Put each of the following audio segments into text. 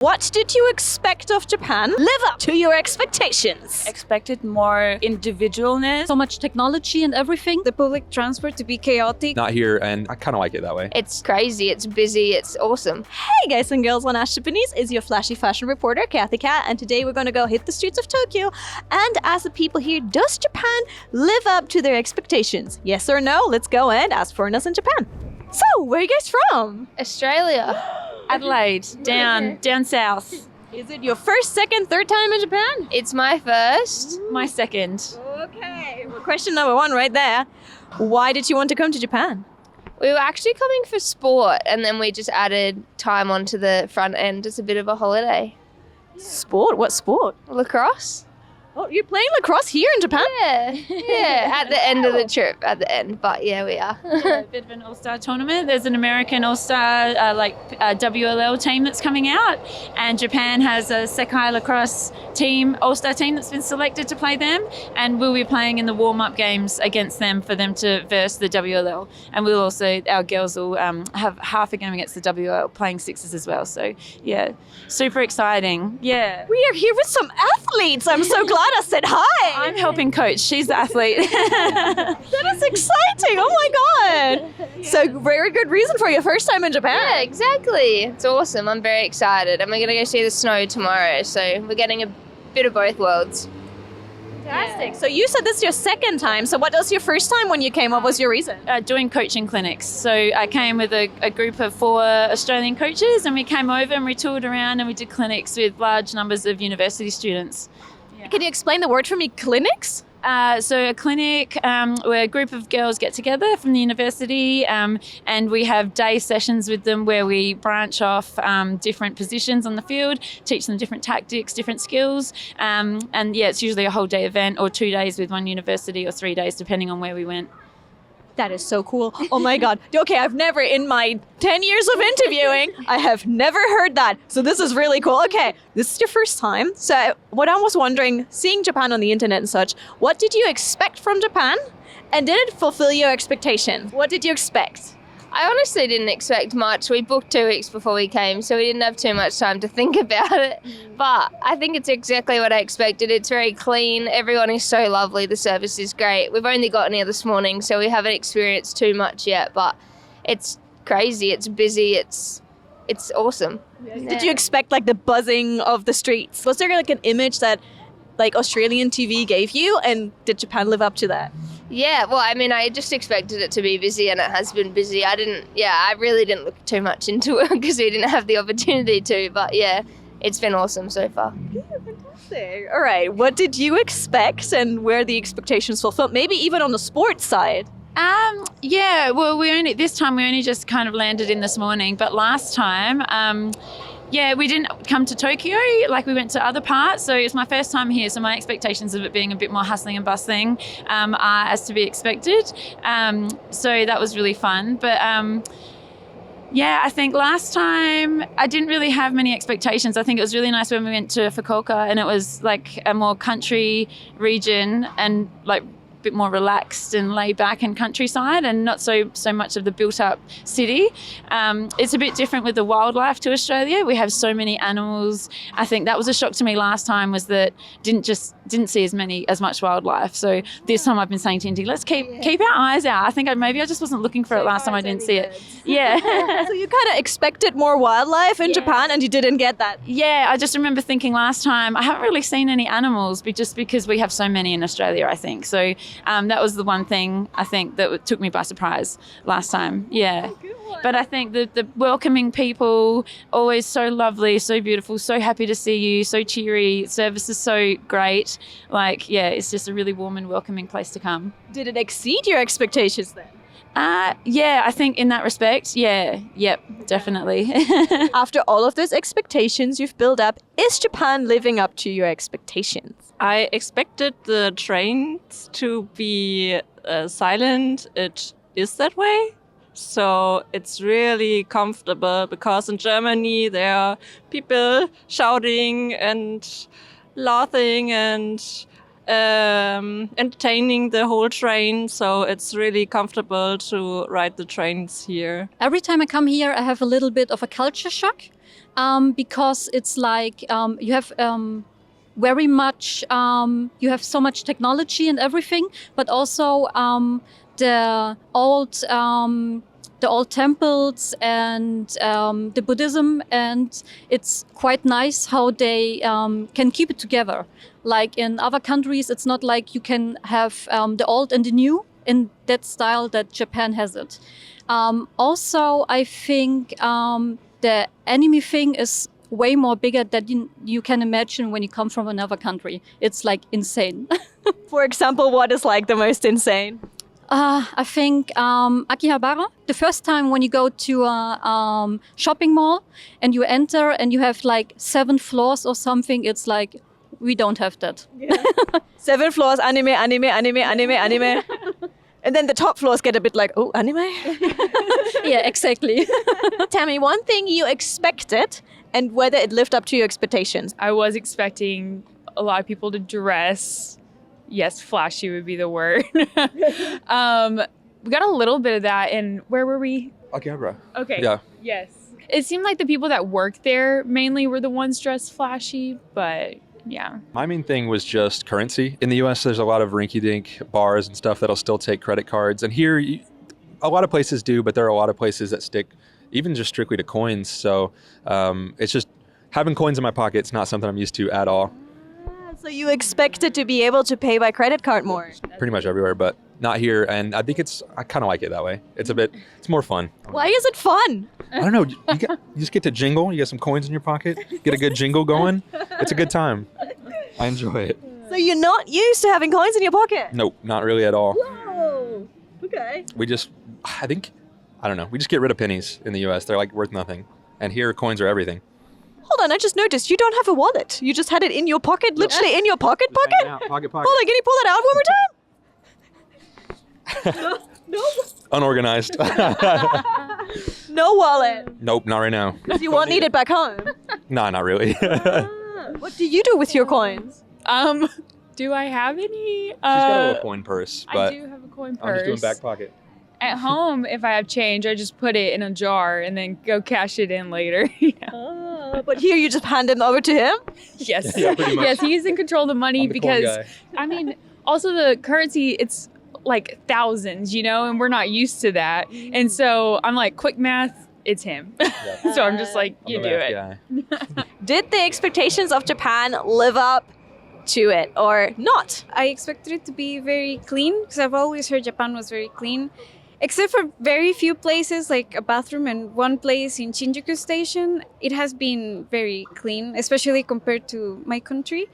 What did you expect of Japan? Live up to your expectations. Expected more individualness. So much technology and everything. The public transport to be chaotic. Not here, and I kind of like it that way. It's crazy, it's busy, it's awesome. Hey guys and girls, on Ash Japanese is your flashy fashion reporter, Kathy Cat, and today we're going to go hit the streets of Tokyo and ask the people here, does Japan live up to their expectations? Yes or no? Let's go and ask foreigners in Japan. So, where are you guys from? Australia. Adelaide, down south. Is it your first, second, third time in Japan? It's my first. My second. Okay, well, question number one right there. Why did you want to come to Japan? We were actually coming for sport and then we just added time onto the front end as a bit of a holiday. Sport? What sport? Lacrosse? Oh, you're playing lacrosse here in Japan? Yeah, at the end of the trip, but yeah, we are. A bit of an all-star tournament. There's an American all-star WLL team that's coming out, and Japan has a Sekai lacrosse team, all-star team that's been selected to play them, and we'll be playing in the warm-up games against them for them to verse the WLL. And we'll also, our girls will have half a game against the WLL, playing sixes as well. So yeah, super exciting. Yeah. We are here with some athletes. I'm so glad I said hi. I'm helping coach. She's the athlete. That is exciting. Oh my God. So very good reason for your first time in Japan. Yeah, exactly. It's awesome. I'm very excited. And we're going to go see the snow tomorrow. So we're getting a bit of both worlds. Fantastic. So you said this is your second time. So what was your first time when you came? What was your reason? Doing coaching clinics. So I came with a group of 4 Australian coaches, and we came over and we toured around and we did clinics with large numbers of university students. Yeah. Can you explain the word for me, clinics? So a clinic where a group of girls get together from the university and we have day sessions with them where we branch off different positions on the field, teach them different tactics, different skills. And yeah, it's usually a whole day event or 2 days with one university or 3 days depending on where we went. That is so cool. Oh my God. Okay, I've never, in my 10 years of interviewing, I have never heard that. So this is really cool. Okay, this is your first time. So what I was wondering, seeing Japan on the internet and such, what did you expect from Japan? And did it fulfill your expectations? What did you expect? I honestly didn't expect much. We booked 2 weeks before we came, so we didn't have too much time to think about it. But I think it's exactly what I expected. It's very clean. Everyone is so lovely. The service is great. We've only gotten here this morning, so we haven't experienced too much yet. But it's crazy. It's busy. It's awesome. Did you expect like the buzzing of the streets? Was there like an image that like Australian TV gave you, and did Japan live up to that? Yeah, well, I mean, I just expected it to be busy, and it has been busy. I really didn't look too much into it because we didn't have the opportunity to, but yeah, it's been awesome so far. Yeah, fantastic. All right, what did you expect and where the expectations fulfilled? Maybe even on the sports side? Yeah, well, this time we only just kind of landed in this morning, but last time, yeah, we didn't come to Tokyo, like we went to other parts, so it's my first time here, so my expectations of it being a bit more hustling and bustling are as to be expected, so that was really fun. But yeah, I think last time I didn't really have many expectations. I think it was really nice when we went to Fukuoka and it was like a more country region and like bit more relaxed and laid back and countryside and not so much of the built up city. It's a bit different with the wildlife to Australia. We have so many animals. I think that was a shock to me last time, was that didn't see as much wildlife. So this time I've been saying to Indy, let's keep our eyes out. I think maybe I just wasn't looking for it last time. I didn't see it. Yeah. So you kind of expected more wildlife in Japan and you didn't get that. Yeah, I just remember thinking last time I haven't really seen any animals, but just because we have so many in Australia, I think. So that was the one thing I think that took me by surprise last time. Yeah. But I think the welcoming people, always so lovely, so beautiful, so happy to see you, so cheery, service is so great. Like, yeah, it's just a really warm and welcoming place to come. Did it exceed your expectations then? Yeah, I think in that respect, yep, definitely. After all of those expectations you've built up, is Japan living up to your expectations? I expected the trains to be silent. It is that way. So it's really comfortable because in Germany there are people shouting and laughing and entertaining the whole train, so it's really comfortable to ride the trains here. Every time I come here, I have a little bit of a culture shock. because it's like you have very much, you have so much technology and everything, but also the old temples and the Buddhism, and it's quite nice how they can keep it together. Like in other countries, it's not like you can have the old and the new in that style that Japan has it. Also, I think the anime thing is way more bigger than you can imagine when you come from another country. It's like insane. For example, what is like the most insane? I think Akihabara. The first time when you go to a shopping mall and you enter and you have like 7 floors or something, it's like, we don't have that. 7 floors, anime, anime, anime, anime, anime. And then the top floors get a bit like, oh, anime? Yeah, exactly. Tammy, one thing you expected and whether it lived up to your expectations. I was expecting a lot of people to dress. Yes, flashy would be the word. We got a little bit of that. And where were we? Akihabara. Okay. Yeah. Yes. It seemed like the people that worked there mainly were the ones dressed flashy, but yeah. My main thing was just currency. In the US, there's a lot of rinky-dink bars and stuff that'll still take credit cards. And here, a lot of places do, but there are a lot of places that stick even just strictly to coins. So it's just having coins in my pocket. It's not something I'm used to at all. So you expected to be able to pay by credit card more? Pretty much everywhere, but not here. And I think I kind of like it that way. It's more fun. Why is it fun? I don't know. You just get to jingle. You get some coins in your pocket. Get a good jingle going. It's a good time. I enjoy it. So you're not used to having coins in your pocket? Nope, not really at all. Whoa. Okay. We just get rid of pennies in the US. They're like worth nothing. And here, coins are everything. Hold on, I just noticed you don't have a wallet. You just had it in your pocket, literally in your pocket? Pocket. Pocket. Hold on, can you pull it out one more time? No. Unorganized. No wallet. Nope, not right now. You won't need it back home. Nah, not really. What do you do with your coins? Do I have any? She's got a little coin purse, but I do have a coin purse. I'm just doing back pocket. At home, if I have change, I just put it in a jar and then go cash it in later. But here you just hand it over to him? Yes. Yeah, pretty much. Yes, he's in control of the money I'm the coin because, guy. I mean, also the currency, it's like thousands, and we're not used to that. And so I'm like, quick math, it's him. Yeah. So I'm just like, I'm you the do math it. guy. Did the expectations of Japan live up to it or not? I expected it to be very clean because I've always heard Japan was very clean. Except for very few places, like a bathroom and one place in Shinjuku Station, it has been very clean, especially compared to my country.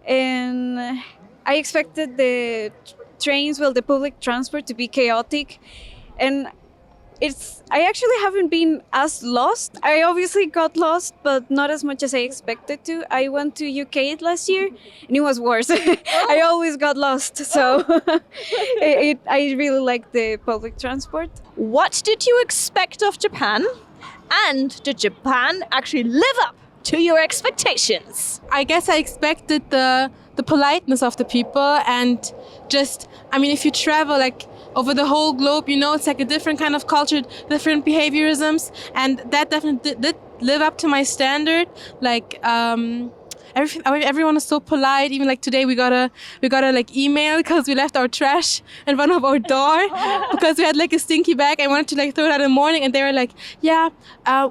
And I expected the trains, the public transport to be chaotic. And I actually haven't been as lost. I obviously got lost, but not as much as I expected to. I went to UK last year, and it was worse. I always got lost, so I really like the public transport. What did you expect of Japan? And did Japan actually live up to your expectations? I guess I expected the politeness of the people, and just, if you travel over the whole globe, it's like a different kind of culture, different behaviorisms, and that definitely did live up to my standard. Everyone is so polite. Even today, we got a email because we left our trash in front of our door because we had a stinky bag. I wanted to throw it out in the morning, and they were like, "Yeah,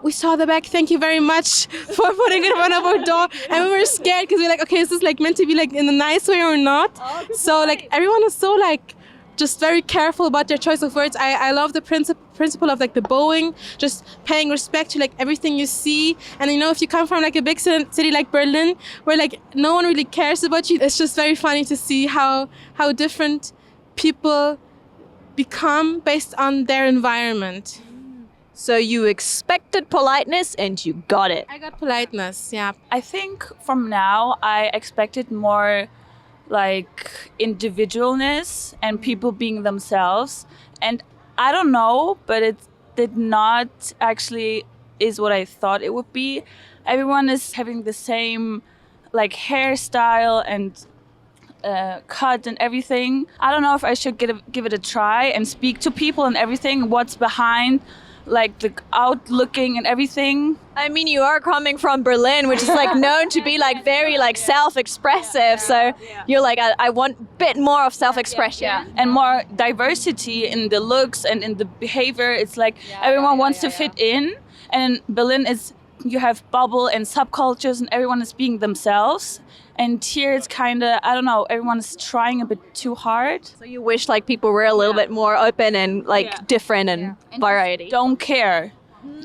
we saw the bag. Thank you very much for putting it in front of our door." And we were scared because we were like, "Okay, is this meant to be in a nice way or not?" So everyone was so just very careful about their choice of words. I love the principle of the bowing, just paying respect to everything you see. And if you come from a big city like Berlin, where no one really cares about you, it's just very funny to see how different people become based on their environment. So you expected politeness and you got it. I got politeness, yeah. I think from now I expected more individualness and people being themselves, and I don't know, but it did not actually is what I thought it would be. Everyone is having the same hairstyle and cut and everything. I don't know if I should give it a try and speak to people and everything, what's behind like the out looking and everything. I mean, you are coming from Berlin, which is like known to be like very like self-expressive. So you're like, I want a bit more of self-expression. And more diversity in the looks and in the behavior. It's like everyone wants to fit in. And Berlin you have bubble and subcultures and everyone is being themselves. And here it's kind of, I don't know, everyone is trying a bit too hard. So you wish like people were a little bit more open and like different and variety. Don't care.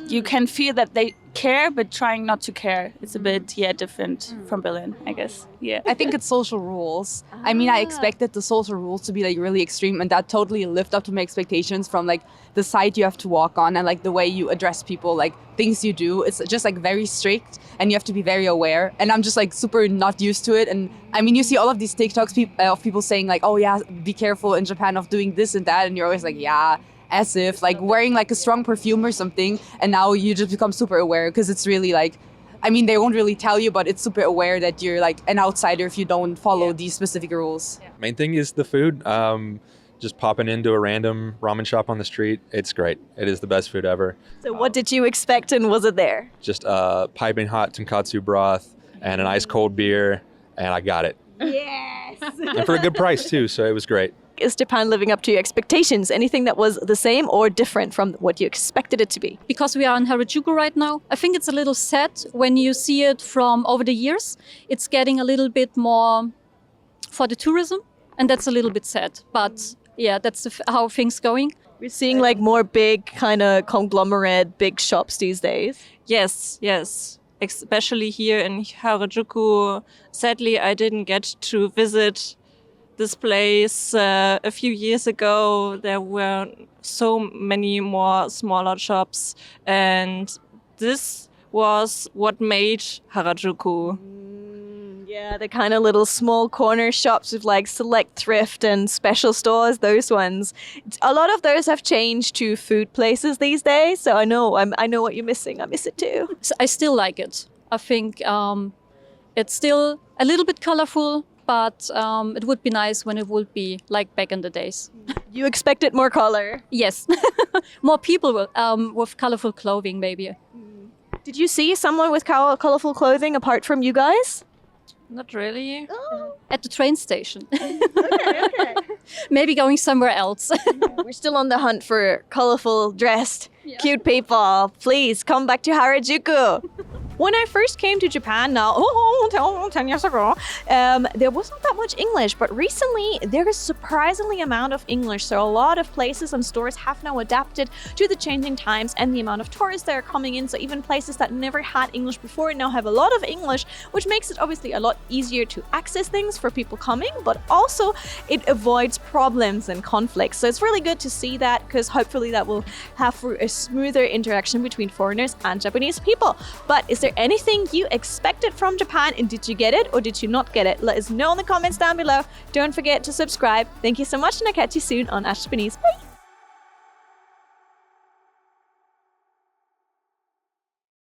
You can feel that they care, but trying not to care. It's a bit, different from Berlin, I guess. Yeah. I think it's social rules. I mean, I expected the social rules to be like really extreme, and that totally lived up to my expectations from like the side you have to walk on and like the way you address people, like things you do. It's just like very strict and you have to be very aware. And I'm just like super not used to it. And I mean, you see all of these TikToks of people saying like, oh yeah, be careful in Japan of doing this and that. And you're always like, yeah, as if like wearing like a strong perfume or something. And now you just become super aware because it's really like, I mean, they won't really tell you, but it's super aware that you're like an outsider if you don't follow these specific rules. Main thing is the food. Just popping into a random ramen shop on the street, it's great. It is the best food ever. So what did you expect and was it there? Just piping hot tonkatsu broth and an ice cold beer, and I got it. Yes. And for a good price too, so it was great. Is Japan living up to your expectations? Anything that was the same or different from what you expected it to be? Because we are in Harajuku right now, I think it's a little sad when you see it from over the years. It's getting a little bit more for the tourism, and that's a little bit sad. But yeah, that's how things going. We're seeing like more big kind of conglomerate, big shops these days. Yes. Especially here in Harajuku. Sadly, I didn't get to visit this place a few years ago. There were so many more smaller shops, and this was what made Harajuku. Yeah, the kind of little small corner shops with like select thrift and special stores, those ones. A lot of those have changed to food places these days. So I know what you're missing. I miss it too. So I still like it. I think it's still a little bit colorful, but it would be nice when it would be like back in the days. You expected more color? Yes. More people with colorful clothing, maybe. Did you see someone with colorful clothing apart from you guys? Not really. Oh. At the train station. Okay. Maybe going somewhere else. We're still on the hunt for colorful dressed, cute people. Please come back to Harajuku. When I first came to Japan now, 10 years ago, there wasn't that much English, but recently there is a surprisingly amount of English. So a lot of places and stores have now adapted to the changing times and the amount of tourists that are coming in. So even places that never had English before now have a lot of English, which makes it obviously a lot easier to access things for people coming, but also it avoids problems and conflicts. So it's really good to see that because hopefully that will have a smoother interaction between foreigners and Japanese people. But is there anything you expected from Japan and did you get it or did you not get it? Let us know in the comments down below. Don't forget to subscribe. Thank you so much and I'll catch you soon on Ash Japanese. Bye!